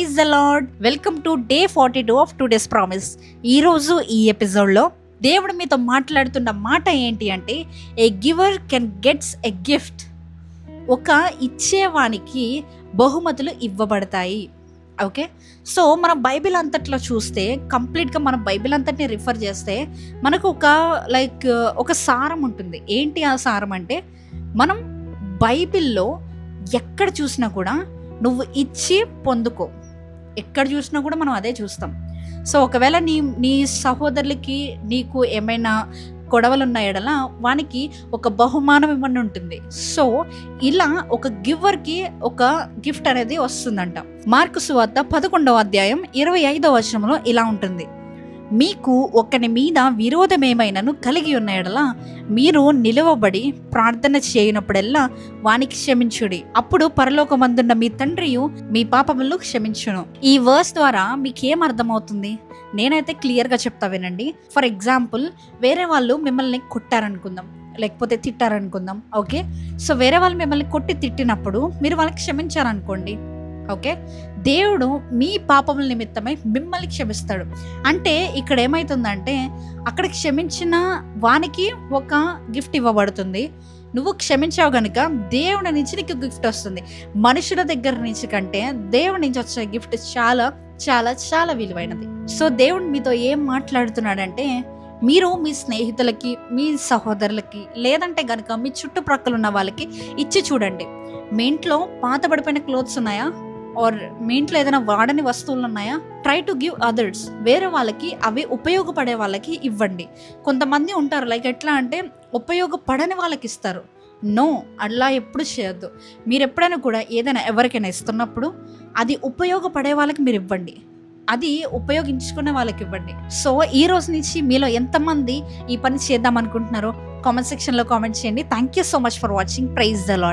Praise the lord. Welcome to day 42 of today's promise. ఈరోజు ఈ ఎపిసోడ్లో దేవుడు మీతో మాట్లాడుతున్న మాట ఏంటి అంటే, a giver can gets a gift. ఒక ఇచ్చేవానికి బహుమతులు ఇవ్వబడతాయి. ఓకే, సో మనం బైబిల్ అంతట్లో చూస్తే, కంప్లీట్గా మనం బైబిల్ అంతటిని రిఫర్ చేస్తే మనకు ఒక సారం ఉంటుంది. ఏంటి ఆ సారం అంటే, మనం బైబిల్లో ఎక్కడ చూసినా కూడా నువ్వు ఇచ్చి పొందుకో, ఎక్కడ చూసినా కూడా మనం అదే చూస్తాం. సో ఒకవేళ నీ సహోదరులకి నీకు ఏమైనా గొడవలు ఉన్న ఎడల వానికి ఒక బహుమానం ఇవ్వని ఉంటుంది. సో ఇలా ఒక గివర్కి ఒక గిఫ్ట్ అనేది వస్తుందంట. మార్కు సువార్త 11వ అధ్యాయం 25వ వచనంలో ఇలా ఉంటుంది: మీకు ఒకని మీద విరోధమేమైనను కలిగి ఉన్న ఎడల మీరు నిలువబడి ప్రార్థన చేయనప్పుడెల్లా వానికి క్షమించుడి, అప్పుడు పరలోకమందున్న మీ తండ్రియు మీ పాపములను క్షమించును. ఈ వర్స్ ద్వారా మీకేం అర్థమవుతుంది? నేనైతే క్లియర్గా చెప్తా వినండి. ఫర్ ఎగ్జాంపుల్, వేరే వాళ్ళు మిమ్మల్ని కొట్టారనుకుందాం, లేకపోతే తిట్టారనుకుందాం. ఓకే, సో వేరే వాళ్ళు మిమ్మల్ని కొట్టి తిట్టినప్పుడు మీరు వాళ్ళకి క్షమించారనుకోండి. ఓకే, దేవుడు మీ పాపముల నిమిత్తమై మిమ్మల్ని క్షమిస్తాడు. అంటే ఇక్కడ ఏమవుతుందంటే, అక్కడ క్షమించిన వానికి ఒక గిఫ్ట్ ఇవ్వబడుతుంది. నువ్వు క్షమించావు కనుక దేవుడి నుంచి నీకు గిఫ్ట్ వస్తుంది. మనుషుల దగ్గర నుంచి కంటే దేవుడి నుంచి వచ్చే గిఫ్ట్ చాలా చాలా చాలా విలువైనది. సో దేవుడు మీతో ఏం మాట్లాడుతున్నాడంటే, మీరు మీ స్నేహితులకి, మీ సహోదరులకి, లేదంటే కనుక మీ చుట్టుప్రక్కల ఉన్న వాళ్ళకి ఇచ్చి చూడండి. మీ ఇంట్లో పాత పడిపోయిన క్లోత్స్ ఉన్నాయా, ఆర్ మీ ఇంట్లో ఏదైనా వాడని వస్తువులు ఉన్నాయా? Try to give others. వేరే వాళ్ళకి అవి ఉపయోగపడే వాళ్ళకి ఇవ్వండి. కొంతమంది ఉంటారు, ఎట్లా అంటే ఉపయోగపడని వాళ్ళకి ఇస్తారు. నో, అలా ఎప్పుడు చేయొద్దు. మీరు ఎప్పుడైనా కూడా ఏదైనా ఎవరికైనా ఇస్తున్నప్పుడు అది ఉపయోగపడే వాళ్ళకి మీరు ఇవ్వండి, అది ఉపయోగించుకునే వాళ్ళకి ఇవ్వండి. సో ఈ రోజు నుంచి మీలో ఎంతమంది ఈ పని చేద్దాం అనుకుంటున్నారో కామెంట్ సెక్షన్లో కామెంట్ చేయండి. Thank you so much for watching. Praise the lord.